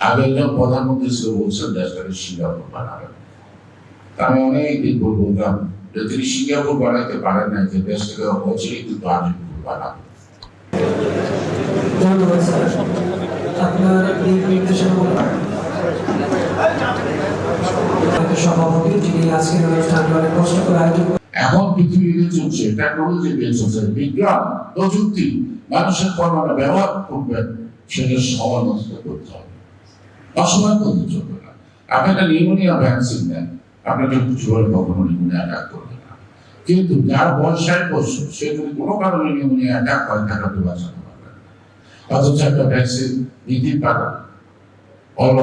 আগে একজন প্রধানমন্ত্রী ছিল, বলছেন দেশটাকে সিঙ্গাপুর বানাবেন। আমি অনেকদিন বলতাম যে তিনি সিঙ্গাপুর বানাইতে পারেন না, যে দেশটাকে অচিরেই কিন্তু আমিরপুর বানাবেন। ধন্যবাদ স্যার, আপনার এই নির্দেশনা সভাপতি যিনি আজকের অনুষ্ঠানটি অনেক কষ্ট করে আয়োজন। এখন পৃথিবীতে চলছে টেকনোলজি বেড়ে চলছে, বিজ্ঞান প্রযুক্তি মানুষের কর্মটা ব্যবহার করবেন, সেটা সময় নষ্ট করতে হবে, অসময় করতে চলবে না। আপনি একটা নিউমোনিয়া ভ্যাকসিন নেন, আপনাকে জোরে কখনো নিউমোনিয়া অ্যাটাক করবে না, কিন্তু যার বয়স 60 বছর সে যদি কোনো কারণে নিউমোনিয়া অ্যাটাক হয় তাকে আপনি বাঁচাতে পারবেন। অথচ একটা ভ্যাকসিন দিতে পারেন,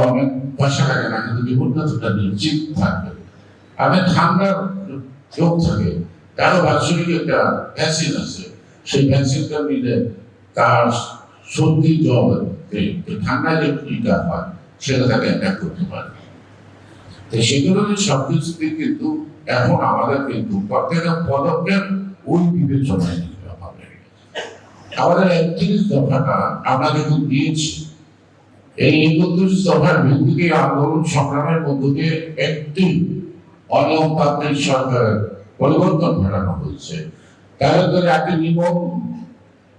অনেক পয়সা লাগে না, কিন্তু জীবনটা নিশ্চিত থাকবে। আপনার ঠান্ডার রোগ থাকে, তারও বাৎসরিক একটা ভ্যাকসিন আছে, সেই ভ্যাকসিনটা নিলে তার সর্দি জ্বর ঠান্ডা যে টিকা হয় সেটা তাকে অ্যাটাক করতে পারে। তো সেগুলো সবকিছুতে কিন্তু এখন আমাদের কিন্তু প্রত্যেকটা পদক্ষেপ ওই বিবেচনায় নিতে হবে। আমাদের 31 দফাটা আমরা যখন দিয়েছি, এই 31 দফার ভিত্তিতে আন্দোলন সংগ্রামের মধ্য দিয়ে একটি অনিয়মতান্ত্রিক সরকারের পরিবর্তন ঘটানো হয়েছে। তাদের একটি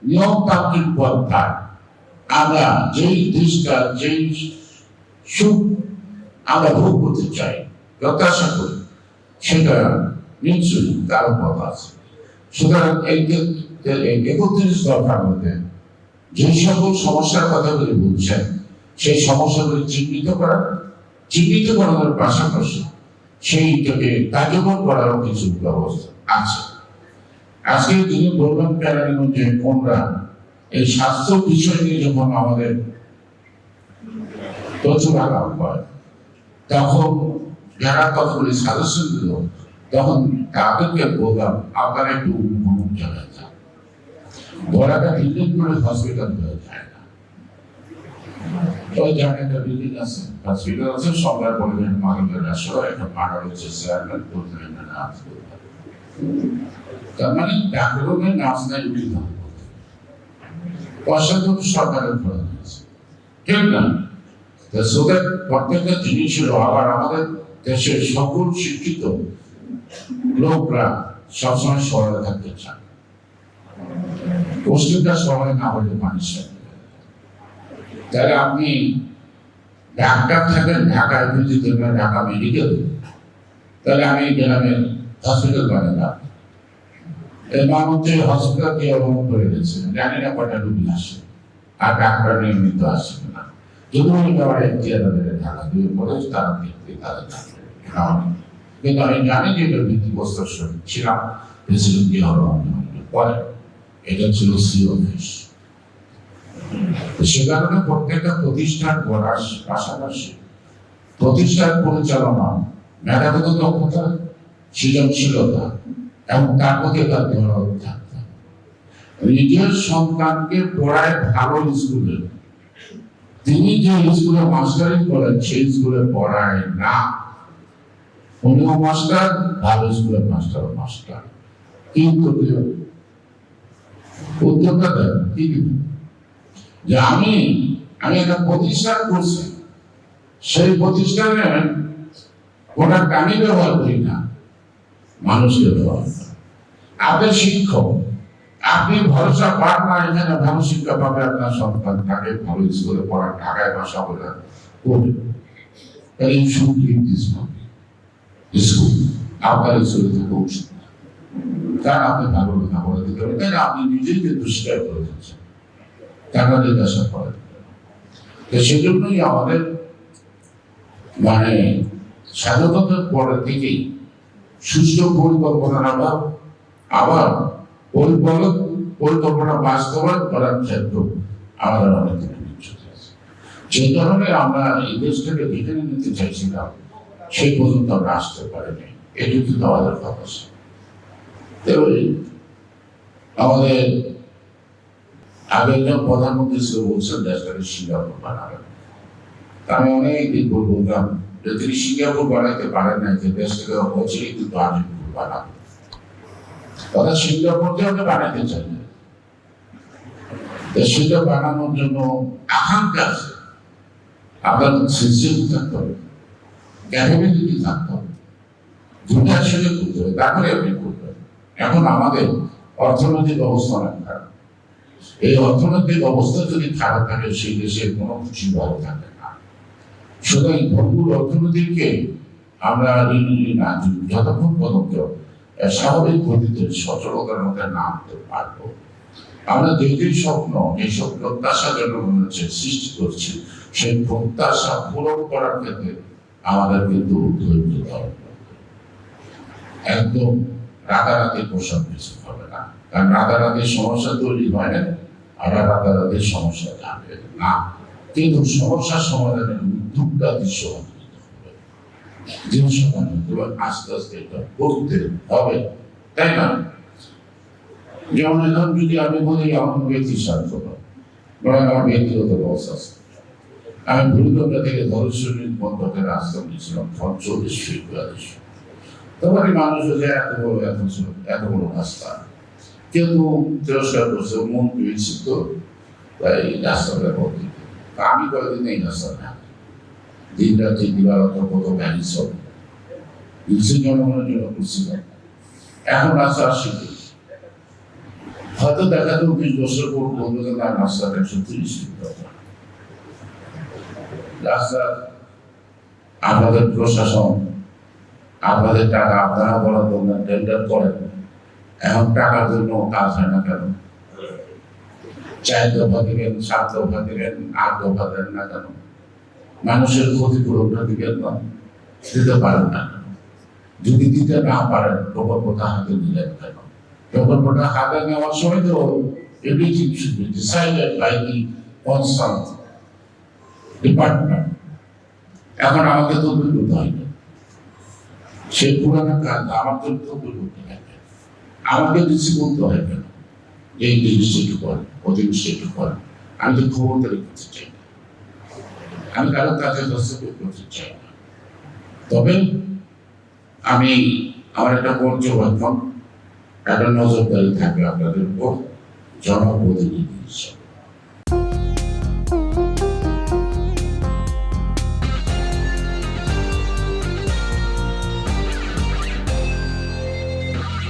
নিয়মতান্ত্রিক পন্থায় আমরা যেই দেশটা যেই সুখ আমরা ভোগ করতে চাই, প্রত্যাশা করি, সেটা নিশ্চয়ই তার পথ আছে। সুতরাং এই 31 দফার মধ্যে যে সকল সমস্যার কথাগুলি বলছেন, সেই সমস্যাগুলি চিহ্নিত করানোর পাশাপাশি সেইটাকে কার্যকর করারও কিছু ব্যবস্থা আছে। আজকে তিনি বলবেন কেরানীগঞ্জে কোনরা এই স্বাস্থ্য বিষয় নিয়ে যখন আমাদের প্রচুর আলাপ হয়, তখন যারা কতগুলি সাজেশন দিল, তখন তাদেরকে বললাম আপনারা একটু ভ্রমণ জায়গায় যান, বড়াটা বিল্ডিং করে হসপিটাল হয়ে যায় না। ওই জায়গায় একটা বিল্ডিং আছে, হসপিটাল আছে, সবার পরিবেশ মালিকের আসলে একটা ভাড়া রয়েছে, চেয়ারম্যান প্রেসিডেন্টের নাম। তার মানে ডাক্তারের নার্স নাই, উঠি না, পয়সা তো সরকারের খরচ হয়েছে, ঠিক না? সুতরাং প্রত্যেকটা জিনিসের আবার আমাদের দেশের সকল শিক্ষিত লোকরা সবসময় শহরে থাকতে চান, পশ্চিমটা শহরে না হলে মানুষের। তাহলে আপনি ডাক্তার থাকেন ঢাকায়, যদি দেখবেন ঢাকা মেডিকেল, তাহলে আমি গ্রামের হসপিটাল বানালাম, এই মানুষের হসপিটাল দিয়ে অবলম্বন করে দিয়েছে, জানি না কটা রুগী আসে, আর ডাক্তার নিয়মিত আসে না। যদি একেবারে ঢাকা দিয়ে পড়ে তারা দেখতে তাদের কিন্তু আমি জানি যে এটা ভিত্তিগ্রস্ত ছিলাম প্রেসিডেন্ট জিয়াউর রহমানের পরে, এটা ছিল সি অফিস। সে কারণে প্রত্যেকটা প্রতিষ্ঠান গড়ার পাশাপাশি প্রতিষ্ঠান পরিচালনা, মেধাগত দক্ষতা, সৃজনশীলতা এবং তার প্রতি তার দরদ থাকতে, নিজের সন্তানকে পড়ায় ভালো স্কুলে, তিনি যে স্কুলে মাস্টারিং করেন সেই স্কুলে পড়ায় না, উনিও মাস্টার, ভালো স্কুলের মাস্টার, কিন্তু উদ্যোগটা দেন কি যে আমি একটা প্রতিষ্ঠান করছি, সেই প্রতিষ্ঠানে প্রোডাক্ট আমি ব্যবহার করি না, মানুষকে ব্যবহার করি। আপনি শিক্ষক, আপনি ভরসা পান না এখানে ভালো শিক্ষা পাবে আপনার সন্তান, তাকে ভালো স্কুলে পড়ান, ঢাকায় বাসা করে করবে, তাহলে স্কুল আপনার স্কুলে থেকে উচিত না, তার আপনি ভালো লেখাপড়া দিতে হবে, তাই আপনি নিজেই কিন্তু স্বীকার করে দিচ্ছেন, টাকা জিজ্ঞাসা করেন। তো সেজন্যই আমাদের মানে স্বাধীনতার পরের থেকেই সুষ্ঠু পরিকল্পনার অভাব, আবার পরিকল্পনা বাস্তবায়ন করার ক্ষেত্র আমাদের অনেক বিচ্যুতি আছে। যে কারণে আমরা এই দেশটাকে যেখানে নিতে চাইছিলাম সেই পর্যন্ত আমরা আসতে পারিনি, এটি কিন্তু আমাদের সমস্যা। আমাদের আগে একজন প্রধানমন্ত্রী ছিল, বলছেন দেশটাকে সিঙ্গাপুর বানাবেন। আমি অনেকদিন বলতাম যে তিনি সিঙ্গাপুর বানাইতে পারেন না, যে দেশটাকে অচিরেই কিন্তু আমিরপুর বানাবেন। অর্থাৎ সিঙ্গাপুরকে আমরা বানাইতে চাই না, সেটা বানানোর জন্য আকাঙ্ক্ষা আছে, আপনার সিস্টেম থাকতে হবে, ক্যাপাবিলিটি থাকতে হবে, দুটা ছেলে করতে হবে, তারপরে আপনি করবেন। এখন আমাদের অর্থনৈতিক অবস্থা অনেক খারাপ। এই অর্থনৈতিক অবস্থা যদি খারাপ থাকে সেই দেশের কোনো কিছু ভালো থাকে না। সুতরাং ভঙ্গুর অর্থনীতিকে আমরা না যতক্ষণ পর্যন্ত স্বাভাবিক গতিতে সচলতার মধ্যে না আনতে পারবো, আমরা যে স্বপ্ন এইসব প্রত্যাশা জনগণের সৃষ্টি করছি, সেই প্রত্যাশা পূরণ করার ক্ষেত্রে আমাদের কিন্তু ধৈর্য ধরা একদম রাতারাতি পোশাক কিছু হবে না। কারণ রাতারাতি সমস্যা তৈরি হয় না, আর রাতারাতি সমস্যা যাবে না। কিন্তু সমস্যার সমাধানের উদ্যোগটা দৃশ্যমান হবে, দৃশ্যমান এবং আস্তে আস্তে এটা করতে হবে, তাই না? যেমন এখন যদি আমি বলি আমার ব্যক্তি স্বার্থ বা আমার ব্যক্তিগত লস আছে, আমি ভুলগঙ্গা থেকে ধরেশ্বরী বন্ধকের আশ্রম নিয়েছিলাম 40 ফিট 42। তখন মানুষ যে এত বড় রাস্তা, কিন্তু তিরস্কার করছে, মন পেয়েছি তো তাই রাস্তাটা বদলে। আমি কয়েকদিন এই রাস্তা না দিন রাত্রি দিবারাত্র কত গাড়ি চলে, কিছু জনগণের জন্য করছিলাম। এখন রাস্তা শিখে হয়তো দেখা যাবে 20 বছর পর বলবো যে না রাস্তাটা 130 ফিট দরকার। রাস্তা আপনাদের প্রশাসন, আপনাদের টাকা আপনারা বরাদ্দ টেন্ডার করেন, এখন টাকার জন্য কাজ হয় না কেন? 4 দফা দিবেন, 7 দফা দিবেন, 8 দফা দেন না কেন? মানুষের ক্ষতিপূরণটা দিবেন না, দিতে পারেন না কেন? যদি দিতে না পারেন প্রকল্পটা হাতে নিলেন কেন? প্রকল্পটা হাতে নেওয়ার সময় তো everything should be decided by the concerned department. এখন আমাকে তো করতে হয় না, সেই পুরানো কাজ আমাকে তো করতে হয়, আমাকে কিছু বলতে হয় কেন? এই জিনিসটা একটু করেন, ওই জিনিসটা একটু করেন। আমি তো খবরদারি করতে চাই না, আমি কারো কাজে হস্তক্ষেপ করতে চাই না। তবে আমি আমার একটা পর্যবেক্ষণ, একটা নজরদারি থাকবে আপনাদের উপর জনপ্রতিনিধি হিসেবে।